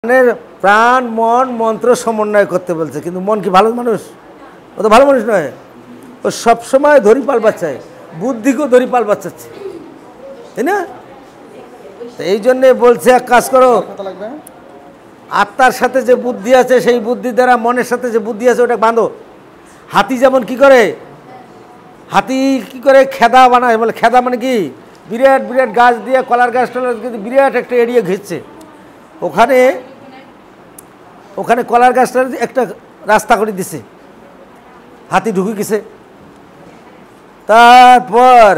মনের প্রাণ মন মন্ত্র সমন্বয় করতে বলছে, কিন্তু মন কি ভালো মানুষ? ও তো ভালো মানুষ নয়, ও সবসময় ধরি পাল বাচ্চায়, বুদ্ধিকেও ধরি পাল বাচ্চাচ্ছে, তাই না? এই জন্যে বলছে এক কাজ করো, আত্মার সাথে যে বুদ্ধি আছে সেই বুদ্ধি দ্বারা মনের সাথে যে বুদ্ধি আছে ওটা বাঁধো। হাতি যেমন কি করে, হাতি কি করে খেদা বানায়, বলে খেদা মানে কি, বিরাট বিরাট গাছ দিয়ে কলার গাছ টলার কিন্তু বিরাট একটা এরিয়া ঘিরছে, ওখানে ওখানে কলার গাছটার একটা রাস্তা করে দিছে, হাতি ঢুকে গেছে। তারপর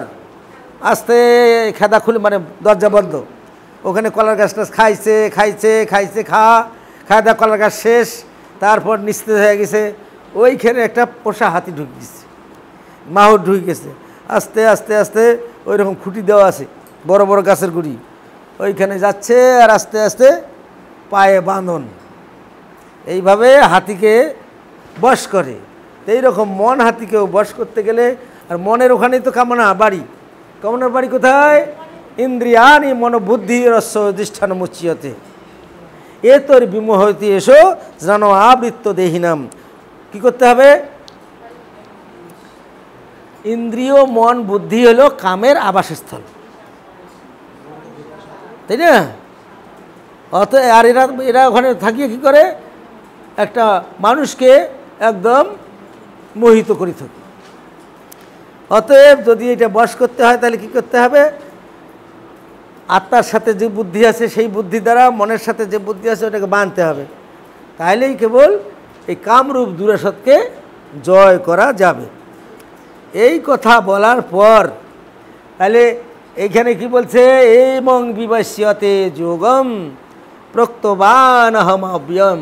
আস্তে খেদা খুলে মানে দরজা বন্ধ, ওখানে কলার গাছটা খাইছে খাইছে খাইছে খাওয়া দাওয়া কলার গাছ শেষ। তারপর নিস্তেজ হয়ে গেছে, ওইখানে একটা পোষা হাতি ঢুকে গেছে, মাহর ঢুকে গেছে। আস্তে আস্তে আস্তে ওই রকম খুঁটি দেওয়া আছে, বড় বড় গাছের গুড়ি, ওইখানে যাচ্ছে আর আস্তে আস্তে পায়ে বাঁধন, এইভাবে হাতিকে বশ করে। তো এইরকম মন হাতিকেও বশ করতে গেলে, আর মনের ওখানেই তো কামনা বাড়ি, কামনার বাড়ি কোথায়? ইন্দ্রিয়ানি মনোবুদ্ধি রস্য অধিষ্ঠান মুচ্যতে এ তোর বিমোহতি এসো জানো আবৃত্ত দেহিনাম। কি করতে হবে? ইন্দ্রিয় মন বুদ্ধি হলো কামের আবাসস্থল, তাই না? আর এরা ওখানে থাকিয়ে কি করে, একটা মানুষকে একদম মোহিত করে থাকে। অতএব যদি এটা বশ করতে হয় তাহলে কি করতে হবে? আত্মার সাথে যে বুদ্ধি আছে সেই বুদ্ধি দ্বারা মনের সাথে যে বুদ্ধি আছে ওটাকে বাঁধতে হবে, তাইলেই কেবল এই কামরূপ দুরাসতকে জয় করা যাবে। এই কথা বলার পর তাহলে এইখানে কি বলছে? এবং বিবস্যতে যোগম প্রক্তবান অহমব্যম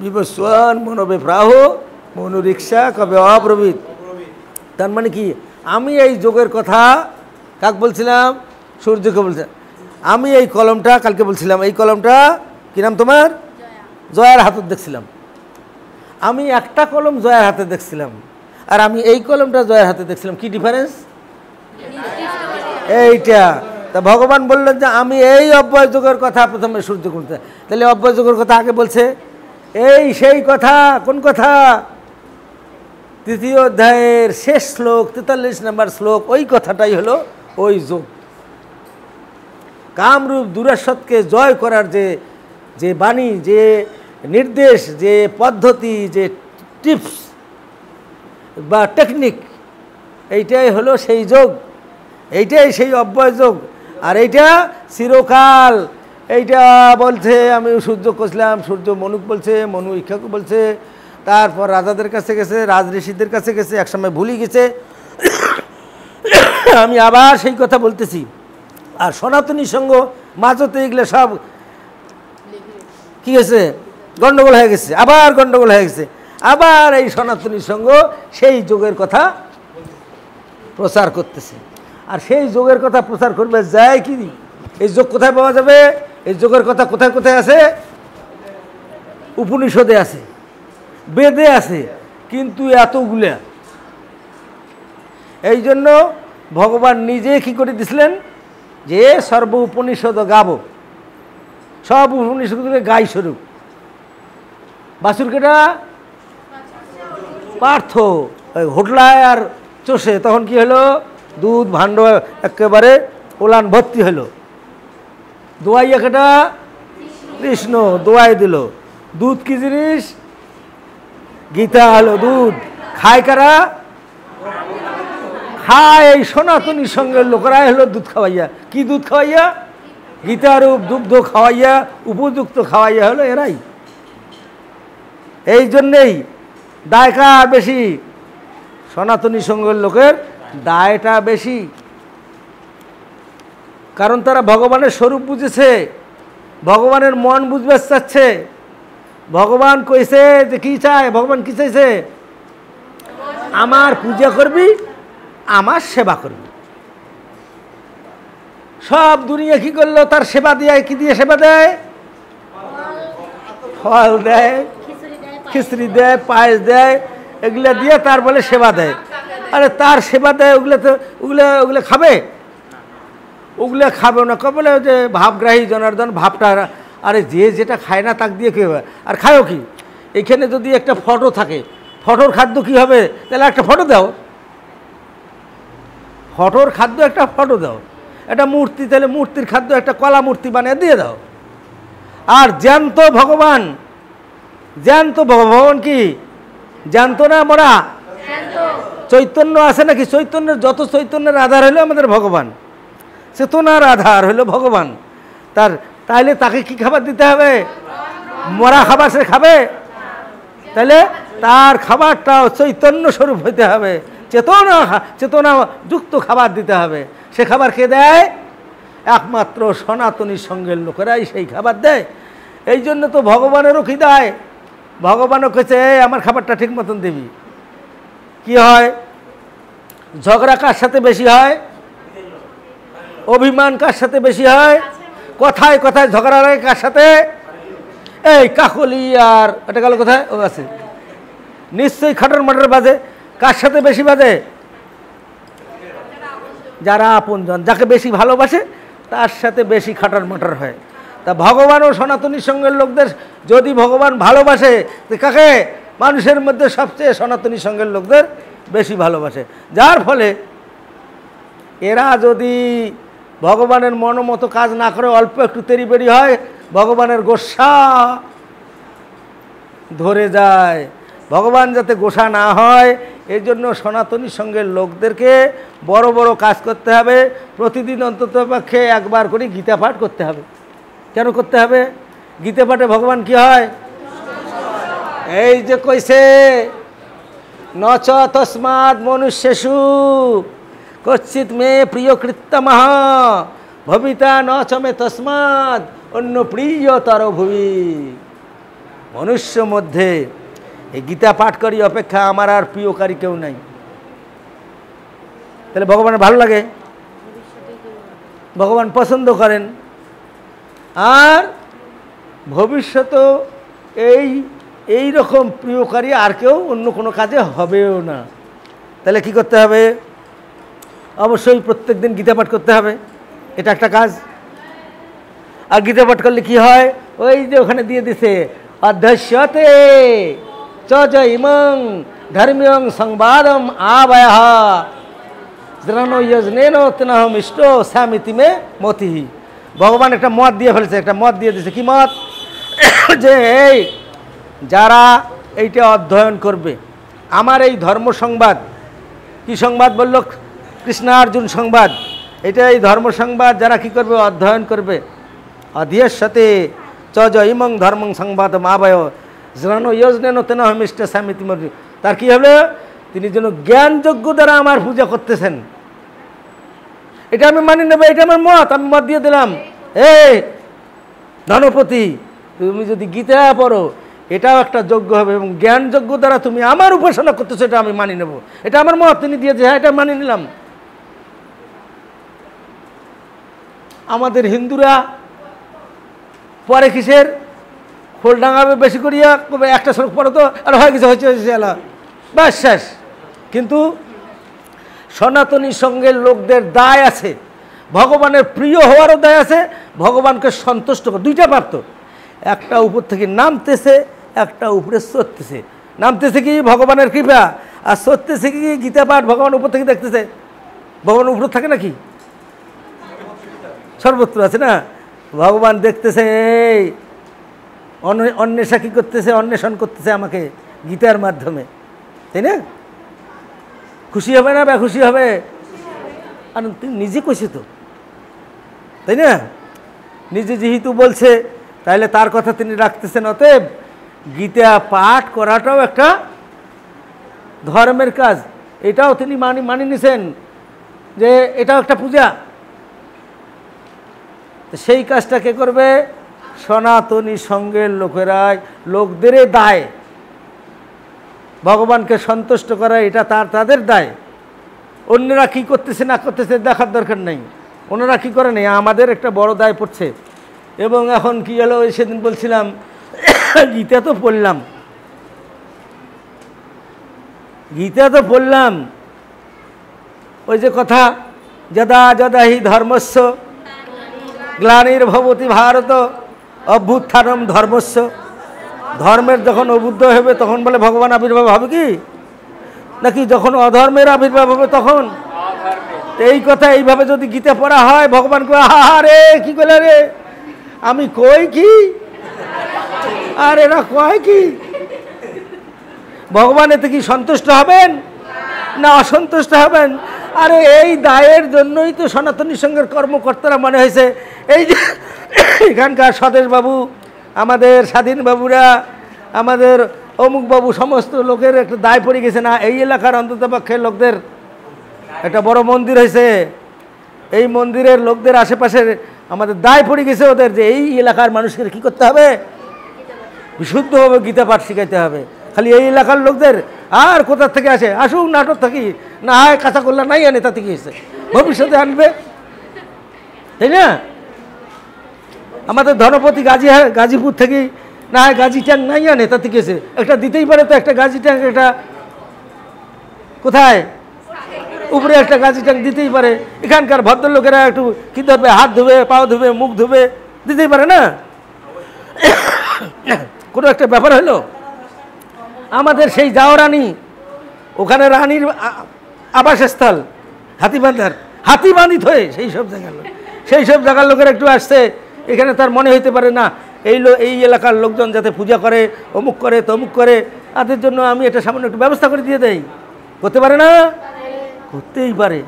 বিবস্বান মনোবিপ্রাহ মনোরিক্সা কবে অব্রবীত। তার মানে কি, আমি এই যোগের কথা কাক বলছিলাম? সূর্যকে বলছিলাম। আমি এই কলমটা কালকে বলছিলাম, এই কলমটা কি নাম তোমার? জয়ার হাতে দেখছিলাম। আমি একটা কলম জয়ার হাতে দেখছিলাম, আর আমি এই কলমটা জয়ার হাতে দেখছিলাম, কি ডিফারেন্স? এইটা। তা ভগবান বললেন যে আমি এই অব্যয় যোগের কথা প্রথমে সূর্য করতে, তাহলে অব্যয় যোগের কথা আগে বলছে। এই সেই কথা, কোন কথা? তৃতীয় অধ্যায়ের শেষ শ্লোক 43 নম্বর শ্লোক, ওই কথাটাই হলো ওই যোগ। কামরূপ দুরাসতকে জয় করার যে বাণী, যে নির্দেশ, যে পদ্ধতি, যে টিপস বা টেকনিক, এইটাই হলো সেই যোগ, এইটাই সেই অব্যয় যোগ। আর এইটা চিরকাল, এইটা বলছে আমি সূর্য কষলাম, সূর্য মনুক বলছে, মনু ইক্ষাকে বলছে, তারপর রাজাদের কাছে গেছে, রাজ ঋষিদের কাছে গেছে, একসময় ভুলে গেছে, আমি আবার সেই কথা বলতেছি। আর সনাতনী সঙ্গ মাঝতে এগুলো সব কি হয়েছে? গণ্ডগোল হয়ে গেছে, আবার গণ্ডগোল হয়ে গেছে। আবার এই সনাতনী সঙ্গ সেই যোগের কথা প্রচার করতেছে। আর সেই যোগের কথা প্রচার করবে যায় কি? এই যোগ কোথায় পাওয়া যাবে? এই যোগের কথা কোথায় কোথায় আছে? উপনিষদে আছে, বেদে আছে, কিন্তু এতগুলা। এই জন্য ভগবান নিজে কি করে দিছিলেন যে সর্ব উপনিষদ গাব, সব উপনিষদকে গাই স্বরূপ। বাসুরকেটা পার্থ হোটলায় আর চষে, তখন কি হলো? দুধ ভাণ্ড একেবারে ওলান ভর্তি হলো। দোয়াইয়া কেটা? কৃষ্ণ দোয়াই দিল। দুধ কি জিনিস? গীতা হলো দুধ। খায় কারা? খায় এই সনাতনী সঙ্গের লোকেরাই হলো দুধ খাওয়াইয়া। কি দুধ খাওয়াইয়া? গীতারূপ দুগ্ধ খাওয়াইয়া, উপযুক্ত খাওয়াইয়া হলো এরাই। এই জন্যেই দায় কার বেশি? সনাতনী সঙ্গের লোকের দায়টা বেশি, কারণ তারা ভগবানের স্বরূপ বুঝেছে, ভগবানের মন বুঝতে চাচ্ছে। ভগবান কইছে যে কি চায়? ভগবান কি চাইছে? আমার পূজা করবি, আমার সেবা করবি। সব দুনিয়া কি করলো? তার সেবা দিয়ে, কি দিয়ে সেবা দেয়? ফল দেয়, খিচুড়ি দেয়, পায়েস দেয়, এগুলা দিয়ে তার বলে সেবা দেয়। আরে তার সেবা দেয়, ওগুলো তো ওগুলো খাবে? ওগুলো খাবে না। কবলে যে ভাবগ্রাহী জনার্দন, ভাবটা আরে যে যেটা খায় না তাক দিয়ে কী হবে? আর খায়ও কি? এখানে যদি একটা ফটো থাকে, ফটোর খাদ্য কি হবে? তাহলে একটা ফটো দাও, ফটোর খাদ্য একটা ফটো দাও। একটা মূর্তি, তাহলে মূর্তির খাদ্য একটা কলা মূর্তি বানিয়ে দিয়ে দাও। আর জ্যান্ত ভগবান, জ্যান্ত ভগবান কি জ্যান্ত না মরা? চৈতন্য আছে নাকি? চৈতন্যের যত চৈতন্যের আধার হলো আমাদের ভগবান, চেতনার আধার হলো ভগবান। তাইলে তাকে কি খাবার দিতে হবে? মরা খাবার সে খাবে? তাহলে তার খাবারটাও চৈতন্য স্বরূপ হইতে হবে, চেতনা যুক্ত খাবার দিতে হবে। সে খাবার কে দেয়? একমাত্র সনাতনী সঙ্গের লোকেরাই সেই খাবার দেয়। এই জন্য তো ভগবানেরও কি দেয়? ভগবানও কেছে আমার খাবারটা ঠিক মতন দিবি। কি হয়? ঝগড়া কার সাথে বেশি হয়? অভিমান কার সাথে বেশি হয়? কথায় কথায় ঝগড়া লাগে কার সাথে? এই কাকলি আর এটা গেল কোথায়? ও আছে নিশ্চয়ই খাটার মাটার বাজে। কার সাথে বেশি বাজে? যারা আপনজন, যাকে বেশি ভালোবাসে তার সাথে বেশি খাটার মাটার হয়। তা ভগবানও সনাতনী সঙ্গের লোকদের যদি ভগবান ভালোবাসে, কাকে? মানুষের মধ্যে সবচেয়ে সনাতনী সঙ্গের লোকদের বেশি ভালোবাসে। যার ফলে এরা যদি ভগবানের মনোমতো কাজ না করে, অল্প একটু তেড়িবেড়ি হয়, ভগবানের গোসা ধরে যায়। ভগবান যাতে গোসা না হয় এই জন্য সনাতনী সঙ্গের লোকদেরকে বড় বড় কাজ করতে হবে। প্রতিদিন অন্তত পক্ষে একবার করে গীতা পাঠ করতে হবে। কেন করতে হবে? গীতা পাঠে ভগবান কি হয়? এই যে কইছে নচ তস্মাৎ মনুষ্যেষু কচ্ছিৎ মে প্রিয় কৃত্তমঃ ভবিতা নচ মে তস্মাৎ অন্য প্রিয়তর ভুবি। মনুষ্য মধ্যে এই গীতা পাঠকারী অপেক্ষা আমার আর প্রিয়কারী কেউ নাই। তাহলে ভগবানের ভালো লাগে, ভগবান পছন্দ করেন, আর ভবিষ্যতেও এই রকম প্রিয়কারী আর কেউ অন্য কোনো কাজে হবেও না। তাহলে কি করতে হবে? অবশ্যই প্রত্যেক দিন গীতা পাঠ করতে হবে, এটা একটা কাজ। আর গীতা পাঠ করলে কি হয়? ওই যে ওখানে দিয়ে দিছে অধ্যস্যতে চ ইমং ধর্মীয়ং সংবাদম আবয়ঃ দ্রনো যজনেন তনহম ইষ্ট স্যামিতি মে মতি। ভগবান একটা মত দিয়ে ফেলেছে, একটা মত দিয়ে দিয়েছে। কি মত? যে এই যারা এইটা অধ্যয়ন করবে, আমার এই ধর্ম সংবাদ, কি সংবাদ বলল? কৃষ্ণার্জুন সংবাদ। এটা এই ধর্ম সংবাদ যারা কি করবে? অধ্যয়ন করবে। অধিয়ের সাথে চ ইমং ধর্মং সংবাদ মাবয় জানো ইয়জনেন তেনহম ইষ্ট স্যামিতি মতি। তার কি হলো? তিনি যেন জ্ঞানযোগ্য দ্বারা আমার পূজা করতেছেন, এটা আমি মানি নেব, এটা আমার মত, আমি মত দিয়ে দিলাম। এই ধনপতি, তুমি যদি গীতা পড়ো এটাও একটা যোগ্য হবে, এবং জ্ঞানযোগ্য দ্বারা তুমি আমার উপাসনা করতেছো, এটা আমি মানি নেব, এটা আমার মত। তিনি দিয়েছে, হ্যাঁ এটা মানি নিলাম। আমাদের হিন্দুরা পরে কিসের খোল ডাঙাবে বেশি করিয়া একটা শ্লোক পড়ো তো, আর হয়ে গেছে, হয়েছে এলা ব্যাস শেষ। কিন্তু সনাতনী সঙ্গের লোকদের দায় আছে, ভগবানের প্রিয় হওয়ারও দায় আছে, ভগবানকে সন্তুষ্ট কর। দুইটা পারত, একটা উপর থেকে নামতেছে, একটা উপরে চড়তেছে। নামতেছে কি? ভগবানের কৃপা। আর চড়তেছে কি? গীতা পাঠ। ভগবান উপর থেকে দেখতেছে। ভগবান উপর থাকে নাকি? সর্বত্র আছে না? ভগবান দেখতেছে, এই অন্বেষা কি করতেছে? অন্বেষণ করতেছে আমাকে গীতার মাধ্যমে, তাই না? খুশি হবে না বা খুশি হবে? আর তুই নিজে কইছে তো, তাই না? নিজে যেহেতু বলছে, তাহলে তার কথা তিনি রাখতেছেন। অতএব গীতা পাঠ করাটাও একটা ধর্মের কাজ, এটাও তিনি মানি নিছেন যে এটাও একটা পূজা। সেই কাজটা কে করবে? সনাতনী সঙ্গের লোকেরাই, লোকদের দায়। ভগবানকে সন্তুষ্ট করা এটা তাদের দায়। অন্যরা কি করতেছে না করতেছে দেখার দরকার নেই, ওনারা কি করে নেই, আমাদের একটা বড় দায় পড়ছে। এবং এখন কি হলো, সেদিন বলছিলাম গীতা তো পড়লাম, ওই যে কথা, যদা যদা হি ধর্মস্য গ্লানির্ভবতি ভারত অভ্যুত্থানম ধর্মস্য, ধর্মের যখন অবুদ্ধ হবে তখন বলে ভগবান আবির্ভাব হবে কি, নাকি যখন অধর্মের আবির্ভাব হবে তখন? এই কথা এইভাবে যদি গীতা পড়া হয়, ভগবান কয় আরে কি করলে রে, আমি কই কি আর এরা কয় কি? ভগবান এতে কি সন্তুষ্ট হবেন না অসন্তুষ্ট হবেন? আরে এই দায়ের জন্যই তো সনাতনী সংঘের কর্মকর্তারা মনে হয়েছে এই যে এখানকার স্বদেশ বাবু, আমাদের স্বাধীন বাবুরা, আমাদের অমুক বাবু, সমস্ত লোকের একটা দায় পড়ে গেছে না, এই এলাকার অন্ততপক্ষে লোকদের একটা বড় মন্দির হয়েছে, এই মন্দিরের লোকদের আশেপাশে আমাদের দায় পড়ে গেছে ওদের যে এই এলাকার মানুষকে কী করতে হবে, বিশুদ্ধভাবে গীতা পাঠ শিখাইতে হবে। খালি এই এলাকার লোকদের, আর কোথার থেকে আসে আসুক, নাটক থাকি না হয় কাঁচা করলা নাই আনে, তাতে কি হয়েছে, ভবিষ্যতে আনবে, তাই না? আমাদের ধনপতি গাজীপুর থেকে না হয় গাজী ট্যাঙ্ক নাই আনে, তাতে কি হয়েছে, একটা দিতেই পারে তো, একটা গাজী ট্যাঙ্ক, একটা কোথায় উপরে একটা গাজী ট্যাঙ্ক দিতেই পারে। এখানকার ভদ্রলোকেরা একটু কী ধরবে, হাত ধুবে, পাও ধুবে, মুখ ধুবে, দিতেই পারে না, কোনো একটা ব্যাপার হলো। আমাদের সেই যাও রানী, ওখানে রানীর আবাসস্থল হাতিবান্ধিত হয়ে সেই সব জায়গার লোকের একটু আসছে, এখানে তার মনে হইতে পারে না এই এলাকার লোকজন যাতে পূজা করে, অমুক করে তমুক করে, তাদের জন্য আমি এটা সামান্য একটু ব্যবস্থা করে দিয়ে দেই, করতে পারে না? করতেই পারে।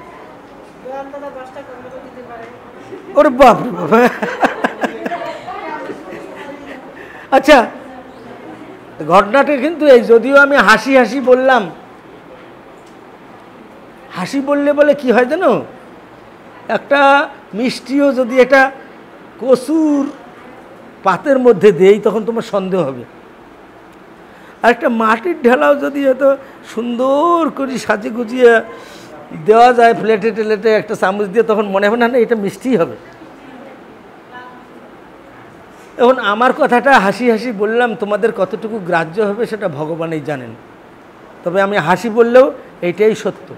ওরে বাপ রে বাপ। আচ্ছা, ঘটনাটা কিন্তু এই, যদিও আমি হাসি হাসি বললাম, হাসি বললে বলে কি হয় জানো, একটা মিষ্টিও যদি এটা কচুর পাতের মধ্যে দেই তখন তোমার সন্দেহ হবে, আর একটা মাটির ঢেলাও যদি এত সুন্দর করে সাজিয়ে গুজিয়ে দেওয়া যায় প্লেটে টেলেটে একটা চামচ দিয়ে, তখন মনে হবে না না এটা মিষ্টি হবে। এখন আমার কথাটা হাসি হাসি বললাম, তোমাদের কতটুকু গ্রাহ্য হবে সেটা ভগবানই জানেন, তবে আমি হাসি বললেও এইটাই সত্য,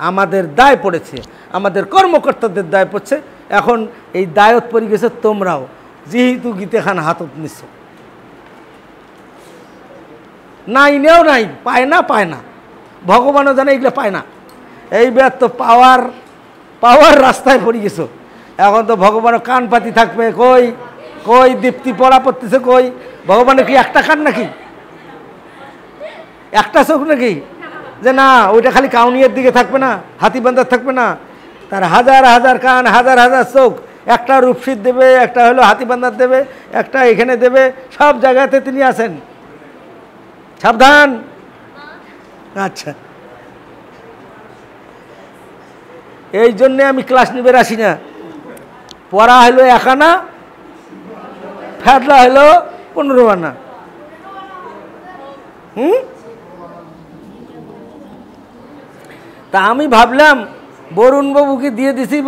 আমাদের দায় পড়েছে, আমাদের কর্মকর্তাদের দায় পড়ছে। এখন এই দায়ত পড়ে গেছে তোমরাও, যেহেতু গীতাখান হাতত নিচ্ছ, নাই নেও নাই, পায় না, ভগবানও জানে এগুলো পায় না, এইবার তো পাওয়ার রাস্তায় পড়ে গেছো। এখন তো ভগবানও কান পাতি থাকবে, কই দীপ্তি পড়া পড়তেছে, কই ভগবানের কি একটা কান নাকি, একটা চোখ নাকি, যে না ওইটা খালি কাউনিয়ার দিকে থাকবে না, হাতিবান্ধার থাকবে না, তার হাজার হাজার কান, হাজার হাজার চোখ, একটা রূপসীর দেবে, একটা হলো হাতিবান্ধার দেবে, একটা এখানে দেবে, সব জায়গাতে তিনি আছেন, সাবধান। আচ্ছা, এই জন্যে আমি ক্লাস নিবে আসি না, পড়া হলো 1 আনা, ফেদলা হলো 15 আনা। তা আমি ভাবলাম বরুণবাবুকে দিয়ে দিছি।